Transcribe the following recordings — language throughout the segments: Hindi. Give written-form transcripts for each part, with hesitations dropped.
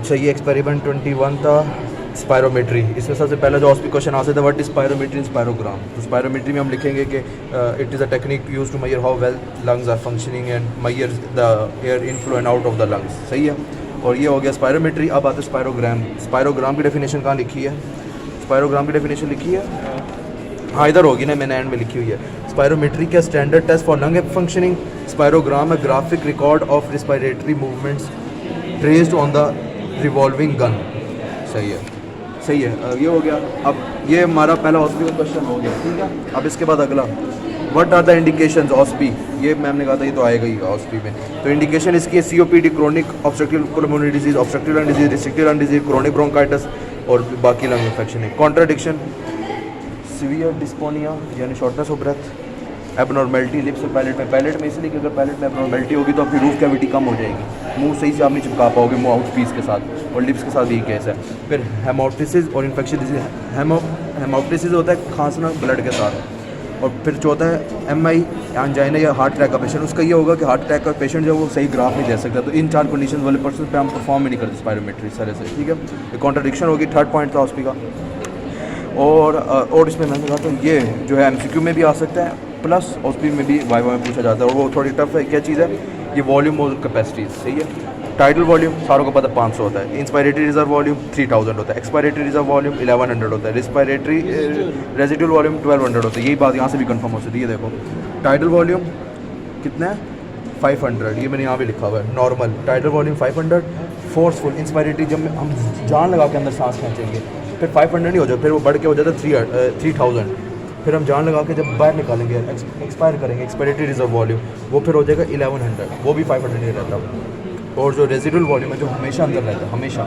अच्छा ये एक्सपेरिमेंट 21 था स्पायरोमेट्री। इसमें सबसे पहले जो ऑस्पी क्वेश्चन आ सकता है what is spirometry in spirogram. तो स्पायरोमेट्री में हम लिखेंगे कि it is a technique use to measure how well lungs are functioning and measure the air inflow and out of the lungs. सही है। और ये हो गया स्पायरोमेट्री। अब आते स्पायरोग्राम। स्पायरोग्राम की डेफिनेशन कहाँ लिखी है? स्पायरोग्राम की डेफिनेशन लिखी है, हाँ इधर होगी ना, मैंने एंड में लिखी हुई है। स्पायरोमेट्री का standard test for lung functioning. Spirogram है graphic record of respiratory movements traced on the revolving gun. सही है, सही है। ये हो गया। अब ये हमारा पहला ऑस्पी का क्वेश्चन हो गया, ठीक है। अब इसके बाद अगला, व्हाट आर द इंडिकेशंस ऑस्पी। ये मैम ने कहा था ये तो आएगा ही ऑस्पी में। तो इंडिकेशन इसकी है COPD, chronic obstructive pulmonary disease, obstructive lung disease, restrictive lung disease, chronic bronchitis और बाकी लंग इन्फेक्शन है। कॉन्ट्राडिक्शन, सीवियर डिस्पोनिया यानी shortness of breath, abnormality lips और पैलेट में इसलिए कि अगर पैलेट में एबनॉर्मेलिटी होगी तो आपकी रूफ कैविटी कम हो जाएगी, मुंह सही से आप नहीं चिपका पाओगे माउथ पीस के साथ, और लिप्स के साथ यही केस है। फिर हेमोप्टिसिस और इन्फेक्शन डिजीज। हेमोप्टिसिस होता है खांसना ब्लड के साथ। और फिर चौथा है MI एंजाइना या हार्ट अटैक का पेशेंट। उसका ये होगा कि हार्ट अटैक का पेशेंट जो वो सही ग्राफ नहीं दे सकता। तो इन 4 कंडीशन वाले पर्सन पे हम परफॉर्म ही नहीं करते स्पायरोमेट्री इस तरह से, ठीक है। ये कॉन्ट्राडिक्शन होगी, थर्ड पॉइंट था हॉस्पी का। और इसमें मैंने कहा तो ये जो है MCQ में भी आ सकता है, प्लस हॉस्पी में भी वाइवा में पूछा जाता है, और वो थोड़ी टफ है। क्या चीज़ है ये? वॉल्यूम और कैपेसिटी। सही है। टाइडल वॉल्यूम सारों को पता 500 होता है। इंस्पायरेटरी रिजर्व वॉल्यूम 3000 होता है। एक्सपायरेटरी रिजर्व वॉल्यूम 1100 होता है। रिस्पायरेटरी रेजिडुअल वॉल्यूम 1200 होता है। यही बात यहाँ से भी कंफर्म हो सकती है। ये देखो टाइडल वॉल्यूम कितना है 500, ये मैंने यहाँ भी लिखा हुआ है। Normal tidal volume 500। Forceful inspiratory जब हम जान लगा के अंदर सांस खींचेंगे फिर 500 नहीं हो जाए, फिर वो बढ़ के हो जाता है 3000। फिर हम जान लगा के जब बाहर निकालेंगे एक्सपायर करेंगे एक्सपायरेटरी रिजर्व वॉल्यूम, वो फिर हो जाएगा 1100, वो भी 500 नहीं रहता। और जो रेजिडुअल वॉल्यूम है जो हमेशा अंदर रहता है, हमेशा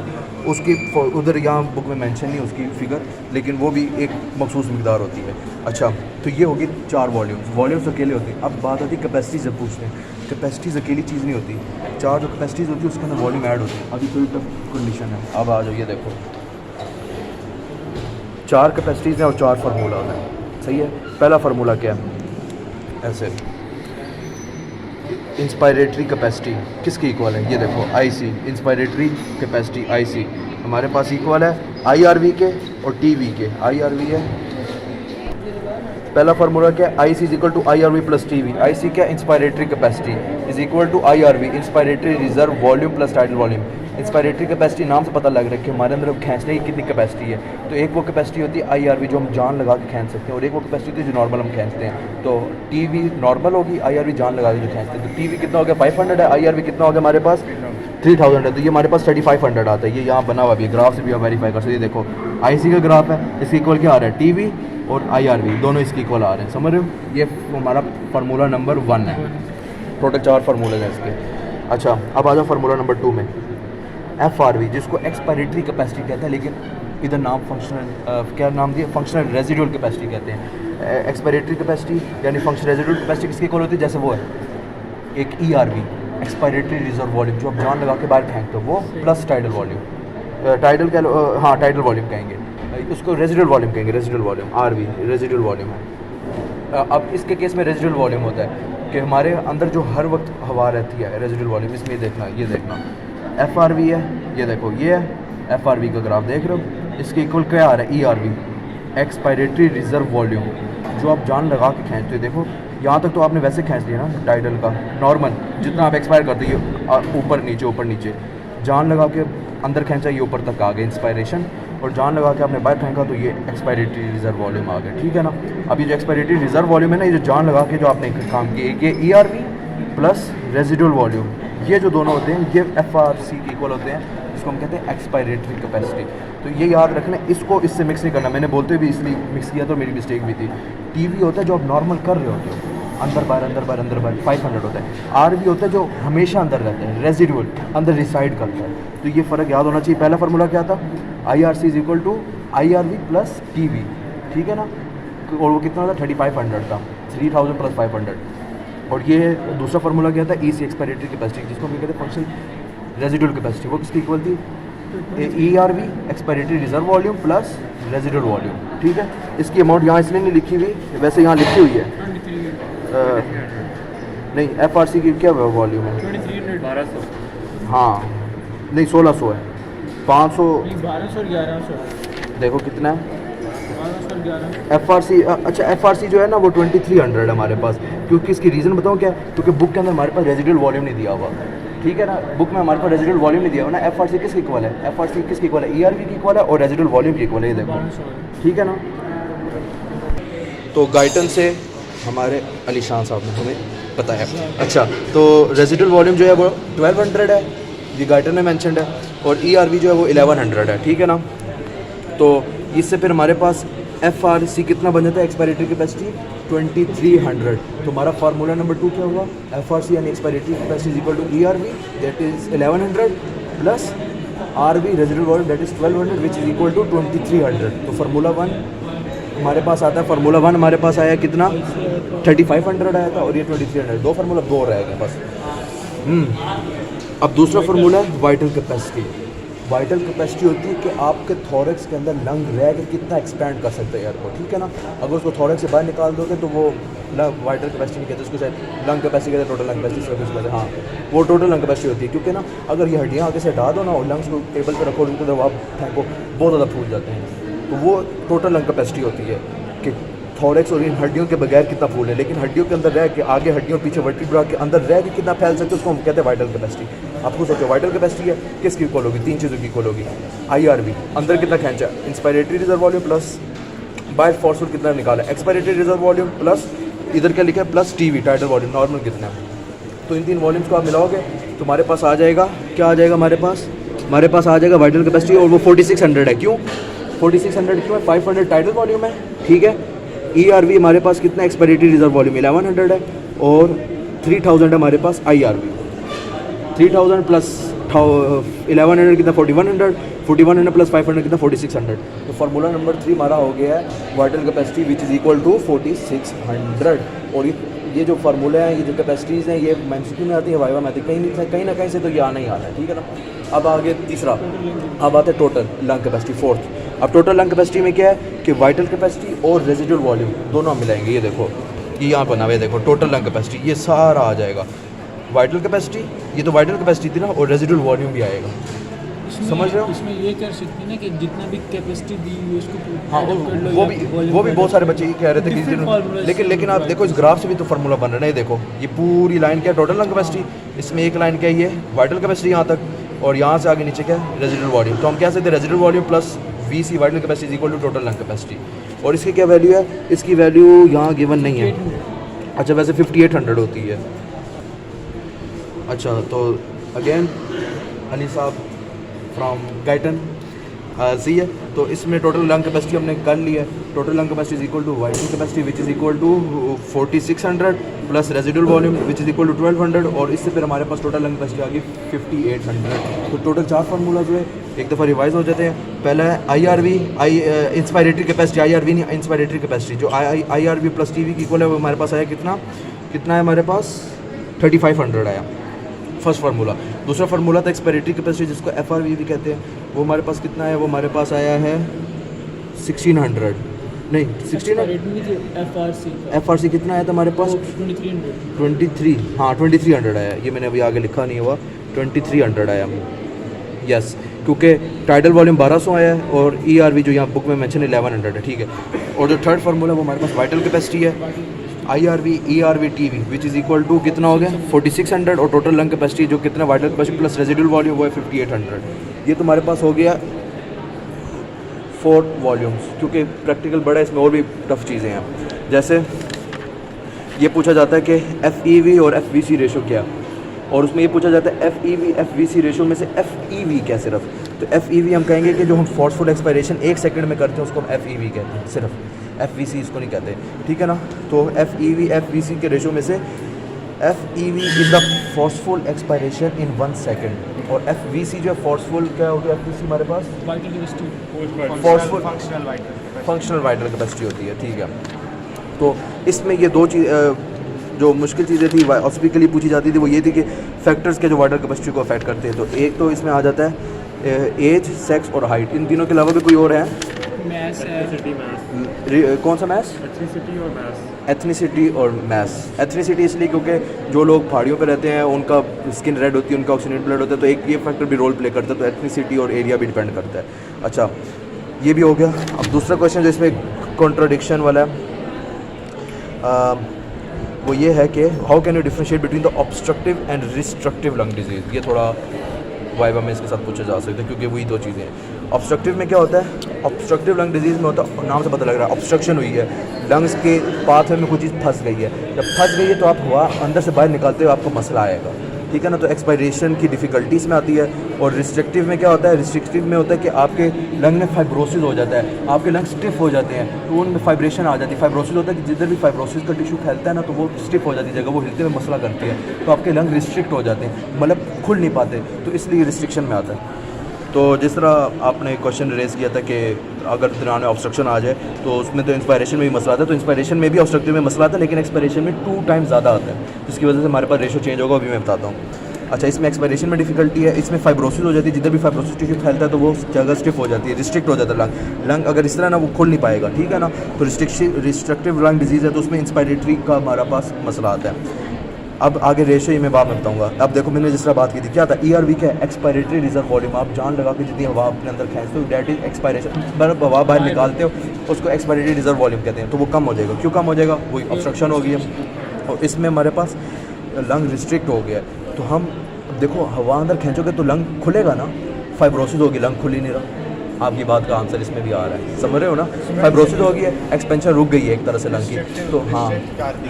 उसकी उधर यहाँ बुक में मेंशन नहीं उसकी फिगर, लेकिन वो भी एक मखसूस मिकदार होती है। अच्छा तो ये होगी 4 वॉल्यूम्स अकेले होती हैं। अब बात आती है कैपेसिटी जब पूछते हैं, कैपेसिटीज़ अकेली चीज़ नहीं होती, 4 जो कैपेसिटीज़ होती है उसके अंदर वॉल्यूम ऐड होती है। अभी कोई टफ कंडीशन है, अब आ जाओ ये देखो 4 कैपेसिटीज़ हैं और 4 फार्मूला हैं। सही है। पहला फार्मूला क्या है? ऐसे इंस्पायरेटरी कैपेसिटी किसकी इक्वल है? ये देखो IC इंस्पायरेटरी कैपेसिटी IC हमारे पास इक्वल है IRV के और TV के। IRV है पहला फार्मूला क्या है? IC is equal to IRV plus TV। IC क्या? Inspiratory capacity is equal to IRV inspiratory reserve volume plus tidal volume. Inspiratory capacity नाम से पता लग रहा है कि हमारे अंदर खींचने की कितनी कैपेसिटी है। तो एक वो कैपेसिटी होती है IRV जो हम जान लगा के खींच सकते हैं, और एक वो कैपेसिटी होती है जो नॉर्मल हम खींचते हैं। तो TV नॉर्मल होगी, IRV जान लगा के जो खींचते हैं। तो TV कितना हो गया 500 है, IRV कितना हो गया हमारे पास 3000 है। तो ये हमारे पास 3500 आता है। ये यहाँ बना हुआ भी है, ग्राफ से भी आप वेरीफाई कर सकते हैं। देखो IC का ग्राफ है, इसके इक्वल क्या आ रहा है? TV और IRV दोनों इसके इक्वल आ रहे हैं। समझ रहे हो? ये हमारा फार्मूला नंबर 1 है। टोटल 4 फार्मूले हैं इसके। अच्छा अब आ जाओ फार्मूला नंबर 2 में FRV जिसको एक्सपायरेटरी कैपेसिटी कहते हैं, लेकिन इधर नाम फंक्शनल क्या नाम दिया? फंक्शनल रेजिडुअल कैपेसिटी कहते हैं। एक्सपायरेटरी कैपेसिटी यानी फंक्शनल रेजिडुअल कैपेसिटी किसकी इक्वल होती है? जैसे वो है एक ERV एक्सपायरेटरी रिजर्व वॉल्यूम जो आप जान लगा के बाहर फेंकते हो, वो प्लस टाइडल वॉल्यूम। टाइडल क्या? हाँ टाइडल वॉल्यूम कहेंगे, उसको रेजिडुअल वॉल्यूम कहेंगे। Residual volume RV residual volume है। अब इसके केस में रेजिडुअल वॉल्यूम होता है कि हमारे अंदर जो हर वक्त हवा रहती है, रेजिडुअल वॉल्यूम। इसमें देखना, ये देखना FRV है, ये देखो ये है FRV का ग्राफ देख रहे हो, इसके इक्वल क्या आ रहा है? ERV एक्सपायरेटरी रिजर्व वॉल्यूम जो आप जान लगा के खींचते हो। देखो यहाँ तक तो आपने वैसे खींच लिया ना टाइडल का नॉर्मल, जितना आप एक्सपायर करते हो ऊपर नीचे जान लगा के अंदर खींचा, ये ऊपर तक आ गया इंस्पायरेशन, और जान लगा के आपने बाहर फेंका तो ये एक्सपायरेटरी रिजर्व वॉल्यूम आ गया। ठीक है ना। अभी जो एक्सपायरेटरी रिजर्व वॉल्यूम है ना, ये जो जान लगा के जो आपने काम किया, ये ERV प्लस रेजिडुअल वॉल्यूम, ये जो दोनों होते हैं ये FRC के इक्वल होते हैं, इसको हम कहते हैं एक्सपायरेटरी कैपेसिटी। तो ये याद रखना, इसको इससे मिक्स नहीं करना। मैंने बोलते भी इसलिए मिक्स किया तो मेरी मिस्टेक भी थी। TV होता है जो आप नॉर्मल कर रहे होते हो, अंदर बाहर 500 होता है। RV होता है जो हमेशा अंदर रहता है, रेजिडुअल अंदर रिसाइड करता है। तो ये फ़र्क याद होना चाहिए। पहला फार्मूला क्या था? IRC is equal to IRV plus TV। ठीक है ना। और वो कितना था? 3500 था, 3000 प्लस 500। और ये दूसरा फार्मूला क्या था? EC एक्सपायरेटरी कैपेसिटी जिसको हम कहते हैं फंक्शनल रेजिडुअल कैपेसिटी, वो किसकी इक्वल थी? ERV expiratory reserve volume plus residual volume. ठीक है। इसकी अमाउंट यहाँ इसलिए नहीं लिखी हुई, वैसे यहाँ लिखी हुई है। नहीं FRC की क्या वॉल्यूम है? 1200। हाँ नहीं 1600 है। 500 1200 और 1100, देखो कितना है 1200 और 1100। FRC। अच्छा FRC जो है ना वो 2300 है हमारे पास। क्योंकि इसकी रीज़न बताऊँ क्या, क्योंकि बुक के अंदर हमारे पास रेजिडुअल वॉल्यूम नहीं दिया हुआ, ठीक है ना। बुक में हमारे पास रेजिडुअल वॉल्यूम नहीं दिया हुआ ना। FRC किसकी इक्वल है, FRC किसकी इक्वल है, ERV की इक्वल है और रेजिडुअल वॉल्यूम की इक्वल है, ये देखो, ठीक है ना। तो गाइटन से हमारे अली शान साहब ने हमें बताया। अच्छा तो रेजिडुअल वॉल्यूम जो है वो 1200 है, ये गाइटन ने मैंशनड है, और ERV जो है वो 1100 है, ठीक है ना। तो इससे फिर हमारे पास FRC कितना बन जाता है, एक्सपायरेटरी कैपेसिटी 2300। तो हमारा फार्मूला नंबर 2 क्या हुआ, FRC यानी expiratory capacity is equal to ERV that is 1100 plus RV residual volume that is 1200 which is equal to 2300। तो फार्मूला 1 हमारे पास आता है, फार्मूला 1 हमारे पास आया कितना 3500 आया था, और ये 2300, दो फार्मूला दो रह गए बस। अब दूसरा फार्मूला है वाइटल कैपेसिटी। वाइटल कैपेसिटी होती है कि आपके थॉरेक्स के अंदर लंग रह के कितना एक्सपैंड कर सकते हैं एयर को, ठीक है ना। अगर उसको थॉरेक्स से बाहर निकाल दोगे तो वो वाइटल कैपेसिटी नहीं कहते, उसको शायद लंग कैपेसिटी कहते हैं, टोटल लंग कैपेसिटी सर्विस कहते हैं। हाँ वो टोटल लंग कैपेसिटी होती है, क्योंकि ना अगर ये हड्डियाँ आगे से हटा दो ना और लंग्स को टेबल पर रखो, उनको जब आप फेंको बहुत ज़्यादा फूल जाते हैं, तो वो टोटल लंग कैपेसिटी होती है कि थॉरेक्स और इन हड्डियों के बगैर कितना फूल है, लेकिन हड्डियों के अंदर रह के आगे हड्डियों पीछे वर्टिब्रा के अंदर रह के कितना फैल सकते हैं, उसको हम कहते हैं वाइटल कैपेसिटी। आपको सोचो वाइटल कैपेसिटी है किसकी इक्वल होगी, तीन चीज़ों की इक्वल होगी। IRV अंदर कितना खींचा, inspiratory reserve volume plus by forceful कितना निकाला, एक्सपायरेटरी रिजर्व वॉल्यूम प्लस इधर क्या लिखा है plus TV title volume normal कितना है। तो इन तीन वॉल्यूम्स को आप मिलाओगे तो हमारे पास आ जाएगा, क्या आ जाएगा हमारे पास आ जाएगा वाइटल कैपेसिटी, और वो 4600 है। क्यों 4600 क्यों है, 500 टाइटल वॉल्यूम है, ठीक है। ERV हमारे पास कितना एक्सपायरेटरी रिजर्व वॉल्यूम 1100 है, और 3000 है हमारे पास IRV। 3000 प्लस 1100 कितना 4100 प्लस 500 कितना 4600। तो फार्मूला नंबर 3 हमारा हो गया है vital capacity which is equal to 4600। और ये जो फार्मूले हैं, ये जो कैपेसिटीज़ हैं, ये MCQ में आती है, वाइवा में आती है, कहीं ना कहीं से तो ये आना ही आना है, ठीक है ना। अब आगे तीसरा, अब आते हैं टोटल लंग कैपेसिटी, फोर्थ। अब टोटल लंग कैपेसिटी में क्या है कि वाइटल कैपेसिटी और रेजिडुअल वॉल्यूम दोनों हम मिलाएंगे। ये देखो ये यहाँ बना हुआ है, देखो टोटल लंग कैपेसिटी, ये सारा आ जाएगा। वाइटल कैपेसिटी, ये तो वाइटल कैपेसिटी थी ना, और रेजिडुअल वॉल्यूम भी आएगा, समझ रहे हो। इसमें ये कर सकते हैं ना कि जितना भी कैपेसिटी दी हुई है उसको, हाँ वो भी बहुत सारे बच्चे ये कह रहे थे कि लेकिन आप देखो इस ग्राफ से भी तो फार्मूला बन रहा है। देखो ये पूरी लाइन क्या है, टोटल लंग कैपेसिटी, इसमें एक लाइन क्या है ये वाइटल कैपेसिटी यहाँ तक, और यहाँ से आगे नीचे क्या है रेजिडुअल वॉल्यूम। तो हम कह सकते हैं residual volume plus VC vital capacity is equal to total lung capacity. और इसकी क्या वैल्यू है, इसकी वैल्यू यहाँ गिवन नहीं है। अच्छा वैसे 5800 होती है। अच्छा तो अगेन अली साहब फ्रॉम गाइटन सी है, तो इसमें टोटल लंग कैपेसिटी हमने कर ली है। Total lung capacity is equal to vital capacity which is equal to 4600 plus residual volume which is equal to 1200, और इससे फिर हमारे पास टोटल लंग कैपेसिटी आ गई 5800। तो टोटल 4 फार्मूला जो है एक दफ़ा रिवाइज हो जाते हैं। पहला है IRV इंस्पायरेटरी कैपेसिटी, IRV नहीं इंस्पायरेटरी कैपेसिटी, जो IRV प्लस TV की इक्वल है, वो हमारे पास आया कितना है हमारे पास 3500 आया, फर्स्ट फार्मूला। दूसरा फार्मूला था एक्सपायरेटरी कैपेसिटी जिसको FRV भी कहते हैं, वो हमारे पास कितना है, वो हमारे पास आया है 1600 नहीं 1600 FRC कितना आया था हमारे पास 23 हाँ 2300 आया, ये मैंने अभी आगे लिखा नहीं हुआ, 2300 आया यस, क्योंकि टाइटल वॉल्यूम 1200 आया है और ERV जो यहाँ बुक में मेंशन 1100 है, ठीक है। और जो थर्ड फार्मूला वो हमारे पास वाइटल कैपेसिटी है, IRV ERV TV which is equal to कितना हो गया 4600, और टोटल लंग कैपेसिटी जो कितना vital capacity plus residual volume वो है 5800। ये तो हमारे पास हो गया 4 वॉल्यूम्स, क्योंकि प्रैक्टिकल बड़ा है, इसमें और भी टफ चीज़ें हैं। जैसे ये पूछा जाता है कि FEV और FVC रेशो क्या, और उसमें ये पूछा जाता है FEV FVC रेशो में से FEV क्या सिर्फ। तो FEV हम कहेंगे कि जो हम फोर्सफुल एक्सपायरेशन 1 सेकंड में करते हैं उसको हम FEV कहते हैं, सिर्फ FVC इसको नहीं कहते, ठीक है ना। तो FEV FVC के रेशो में से FEV is the forceful expiration in 1 second, और FVC जो है फोर्सफुल क्या होता है, FVC हमारे पास फोर्सफुल फंक्शनल वाइटल कैपेसिटी होती है, ठीक है। तो इसमें ये दो चीज़ जो मुश्किल चीज़ें थी ऑस्पिकली पूछी जाती थी, वो ये थी कि फैक्टर्स के जो वाइटल कैपेसिटी को अफेक्ट करते हैं। तो एक तो इसमें आ जाता है एज, सेक्स और हाइट, इन तीनों के अलावा भी कोई और है मैथ्स है। एथनिसिटी मैथ्स, कौन सा मैथ्स? एथनिसिटी और मैथ्स। एथनिसिटी और मैथ्स। एथनिसिटी इसलिए क्योंकि जो लोग पहाड़ियों पे रहते हैं उनका स्किन रेड होती है, उनका ऑक्सीजनेट ब्लड होता है, तो एक ये फैक्टर भी रोल प्ले करता है, तो एथनिसिटी और एरिया भी डिपेंड करता है। अच्छा, ये भी हो गया। अब दूसरा क्वेश्चन जो इसमें कॉन्ट्राडिक्शन वाला है वो ये है कि how can you differentiate between the obstructive and restrictive lung disease. ये थोड़ा वाइवा में इसके साथ पूछा जा सकता है क्योंकि वही दो चीज़ें हैं। ऑब्स्ट्रक्टिव में क्या होता है? ऑब्स्ट्रक्टिव लंग डिजीज़ में होता है, नाम से पता लग रहा है, ऑब्स्ट्रक्शन हुई है, लंग्स के पाथवे में कोई चीज़ फंस गई है। जब फंस गई है तो आप हवा अंदर से बाहर निकालते हुए आपको मसला आएगा, ठीक है ना। तो एक्सपायरेशन की डिफ़िकल्टीज में आती है। और रिस्ट्रिक्टिव में क्या होता है? रिस्ट्रिक्टिव में होता है कि आपके लंग में फाइब्रोसिस हो जाता है, आपके लंग स्टिफ हो जाते हैं, तो उनमें फाइब्रेशन आ जाती है। फाइब्रोसिस होता है कि जिधर भी फाइब्रोसिस का टिश्यू फैलता है ना, तो वो स्टिफ हो जाती है जगह, वो हिलते हुए मसला करती है, तो आपके लंग रिस्ट्रिक्ट हो जाते हैं, मतलब खुल नहीं पाते, तो इसलिए रिस्ट्रिक्शन में आता है। तो जिस तरह आपने क्वेश्चन रेज़ किया था कि अगर दौरान में ऑब्स्ट्रक्शन आ जाए तो उसमें तो इंस्पायरेशन में भी मसला आता है, तो इंस्पायरेशन में भी ऑब्स्ट्रक्टिव में मसला आता है, लेकिन एक्सपायरेशन में 2 टाइम ज़्यादा आता है, जिसकी वजह से हमारे पास रेशो चेंज होगा, अभी मैं बताता हूँ। अच्छा, इसमें एक्सपायरेशन में डिफिकल्टी है, इसमें फाइब्रोसिस हो जाती है, जिधर भी फाइब्रोसिस टिश्यू फैलता है तो वो जगह स्टिफ हो जाती है, रिस्ट्रिक्ट हो जाता है लंग अगर इस तरह ना वो खुल नहीं पाएगा, ठीक है ना। तो रिस्ट्रिक्टिव लंग डिजीज़ है, तो उसमें इंस्पायरेटरी का हमारा पास मसला आता है। अब आगे रेशो ही मैं बाद में बताऊंगा। अब देखो, मैंने जिस तरह बात की थी, क्या था? ERV क्या है? Expiratory reserve volume. आप जान लगा के जितनी हवा अपने अंदर खींचते हो, डैट इज एक्सपायरेशन, मतलब हवा बाहर निकालते हो, उसको एक्सपायरेटरी रिजर्व वॉल्यूम कहते हैं। तो वो कम हो जाएगा। क्यों कम हो जाएगा? वही ऑब्स्ट्रक्शन हो गई है, और इसमें हमारे पास लंग रिस्ट्रिक्ट हो गया है। तो हम देखो, हवा अंदर खींचोगे तो लंग खुलेगा ना, फाइब्रोसिस होगी, लंग खुल ही नहीं रहा। आपकी बात का आंसर इसमें भी आ रहा है, समझ रहे हो ना। फाइब्रोसिस हो गई है, एक्सपेंशन रुक गई है एक तरह से लंग की, तो हाँ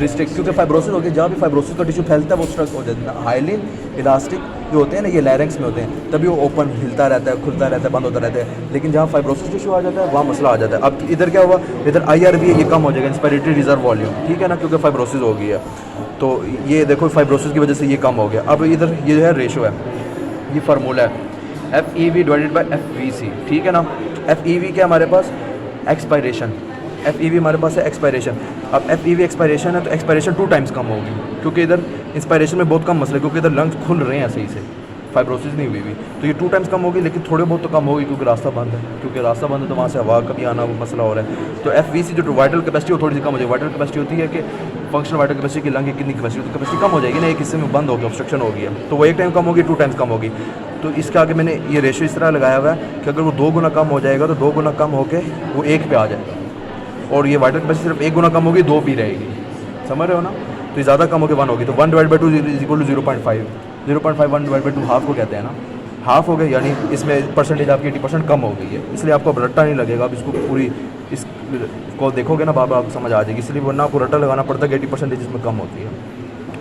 रिस्ट्रिक्ट, क्योंकि फाइब्रोसिस हो गई, जहाँ भी फाइब्रोसिस का टिश्यू फैलता है वो स्ट्रक हो जाता है। हाइलिन इलास्टिक जो होते हैं ना, ये लैरिंक्स में होते हैं, तभी वो ओपन हिलता रहता है, खुलता रहता है, बंद होता रहता है। लेकिन जहाँ फाइब्रोसिस टिश्यू आ जाता है वहाँ मसला आ जाता है। अब इधर क्या हुआ? इधर IRV है, ये कम हो जाएगा, इंस्पायरेटरी रिजर्व वॉल्यूम, ठीक है ना, क्योंकि फाइब्रोसिस हो गई है। तो ये देखो, फाइब्रोसिस की वजह से ये कम हो गया। अब इधर ये है रेशो है, ये फार्मूला है FEV डिवाइडेड बाई FVC, ठीक है ना। FEV क्या हमारे पास? एक्सपायरेशन। FEV हमारे पास है एक्सपायरेशन। अब FEV एक्सपायरेशन है, तो एक्सपायरेशन 2 टाइम्स कम होगी, क्योंकि इधर इंस्पायरेशन में बहुत कम मसला है, क्योंकि इधर लंग्स खुल रहे हैं सही से, फाइब्रोसिस नहीं हुई भी, तो ये 2 टाइम्स कम होगी, लेकिन थोड़े बहुत तो कम होगी क्योंकि रास्ता बंद है, क्योंकि रास्ता बंद है तो वहाँ से हवा का भी आना वो मसला हो रहा है। तो FVC जो वाइटल कैपेसिटी वो थोड़ी सी कम हो जाएगी। वाइटल कैपेसिटी होती है कि फंक्शनल वाइटल कैपेसिटी की लंग की कितनी कैपेसिटी, तो कैपेसिटी कम हो जाएगी ना, एक हिस्से में बंद होगी, ऑब्स्ट्रक्शन हो गई है, तो वो 1 टाइम कम होगी, 2 टाइम्स कम होगी। तो इसके आगे मैंने ये रेशो इस तरह लगाया हुआ है कि अगर वो 2 गुना कम हो जाएगा तो 2 गुना कम होके वो 1 पे आ जाएगा, और ये वाइटल कैपेसिटी सिर्फ 1 गुना कम होगी, 2 पे रहेगी, समझ रहे हो ना। तो ये ज़्यादा कम होकर 1 होगी, तो 1 divide by 2 is equal to 0.5, 0.5 1 divide by 2 half को कहते हैं ना, हाफ हो गए, यानी इसमें परसेंटेज आपकी 80% कम हो गई है, इसलिए आपको अब रट्टा नहीं लगेगा। अब इसको पूरी इसको देखोगे ना बाबा, आपको समझ आ जाएगी, इसलिए वरना आपको रट्टा लगाना पड़ता है कि 80% इसमें कम होती है,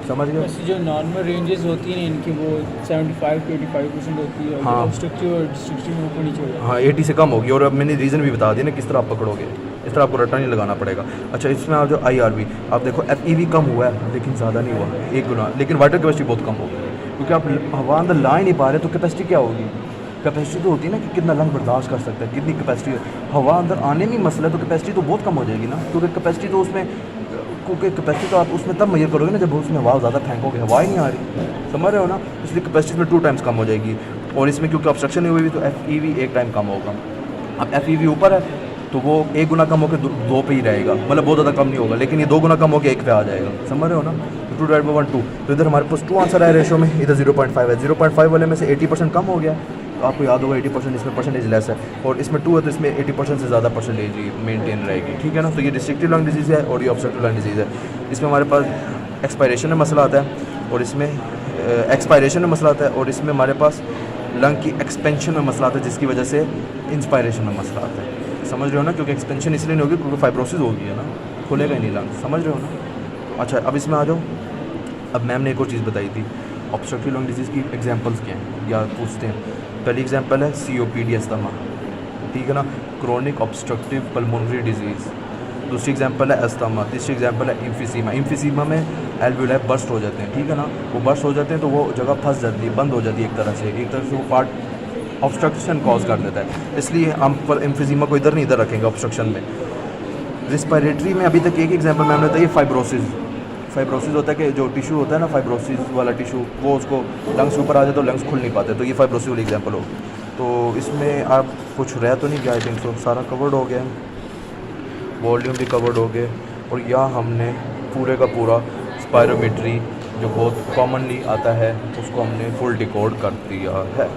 समझ गए। वैसे जो नॉर्मल रेंजेस होती हैं इनकी वो 75 to 85% होती है, हाँ। ऑब्स्ट्रक्टिव और डिस्ट्रक्टिव में ऊपर नीचे हो जाता है। हाँ, 80 से कम होगी, और अब मैंने रीज़न भी बता दिया ना किस तरह आप पकड़ोगे, इस तरह आपको रट्टा नहीं लगाना पड़ेगा। अच्छा, इसमें आप जो IRV आप देखो, FEV कम हुआ है लेकिन ज़्यादा नहीं हुआ, 1 गुना, लेकिन वाटर कैपेसिटी बहुत कम होगी, क्योंकि आप हवा अंदर ला ही नहीं पा रहे, तो कैपेसिटी क्या होगी? कैपेसिटी तो होती है ना कि कितना लंग बर्दाश्त कर सकता है, कितनी कैपेसिटी है। हवा अंदर आने में मसला है, तो कैपेसिटी तो बहुत कम हो जाएगी ना, क्योंकि कैपेसिटी तो उसमें, क्योंकि कैपेसिटी तो आप उसमें तब मेजर करोगे ना जब उसमें हवा ज़्यादा फेंकोगे, हवा ही नहीं आ रही, समझ रहे हो ना। इसलिए कैपेसिटी में 2 टाइम्स कम हो जाएगी, और इसमें क्योंकि ऑब्स्ट्रक्शन नहीं हुई तो FEV 1 टाइम कम होगा। अब FEV ऊपर है तो वो 1 गुना कम होकर 2 पे ही रहेगा, मतलब बहुत ज़्यादा कम नहीं होगा, लेकिन ये 2 गुना कम होकर 1 पे आ जाएगा, समझ रहे हो ना। तो 2 डिवाइड बाई 1 2, तो इधर हमारे पास 2 आंसर है रेशो में, इधर 0.5 है, 0.5 वाले में से 80% कम हो गया, तो आपको याद होगा 80% इसमें परसेंटेज लेस है, और इसमें 2 है तो इसमें 80% से ज़्यादा परसेंटेज ही मेनटेन रहेगी, ठीक है ना। तो ये रिस्ट्रिक्टिव लंग डिजीज़ है और ये ऑब्स्ट्रक्टिव लंग डिजीज़ है। इसमें हमारे पास एक्सपायरेशन में मसला आता है, और इसमें एक्सपायरेशन में मसला आता है, और इसमें हमारे पास लंग की एक्सपेंशन में मसला आता है, जिसकी वजह से इंस्पायरेशन में मसला आता है, समझ रहे हो ना। क्योंकि एक्सपेंशन इसलिए नहीं होगी क्योंकि फाइब्रोसिस होगी है ना, खुलेगा ही नहीं लंग, समझ रहे हो ना। अच्छा, अब इसमें आ जाओ। अब मैम ने एक और चीज़ बताई थी, ऑब्स्ट्रक्टिव लंग डिजीज़ की एग्जांपल्स क्या हैं या पूछते हैं। पहली एग्जांपल है COPD अस्थमा, ठीक है ना, क्रोनिक ऑब्स्ट्रक्टिव पल्मोनरी डिजीज़। दूसरी एग्जांपल है अस्थमा। तीसरी एग्जांपल है इम्फीसीमा। इम्फीसीमा में एल्वेओलाई बर्स्ट हो जाते हैं, ठीक है ना, वो बर्स्ट हो जाते हैं तो वो जगह फंस जाती है, बंद हो जाती है, एक तरह से वो पार्ट ऑब्स्ट्रक्शन कॉज कर देता है, इसलिए हम पर इम्फीसीमा को इधर नहीं इधर रखेंगे ऑब्स्ट्रक्शन में। रिस्पायरेटरी में अभी तक एक एग्जांपल मैंने बताया, फाइब्रोसिस। फाइब्रोसिस होता है कि जो टिश्यू होता है ना, फाइब्रोसिस वाला टिश्यू, वो उसको लंग्स के ऊपर आ जाए तो लंग्स खुल नहीं पाते, तो ये फाइब्रोसिस वाली एग्जांपल हो। तो इसमें आप कुछ रह तो नहीं गया, आई थिंक सो सारा कवर्ड हो गया है, वॉल्यूम भी कवर्ड हो गए। और यहाँ हमने पूरे का पूरा स्पायरोमेट्री जो बहुत कॉमनली आता है उसको हमने फुल डिकोड कर दिया है।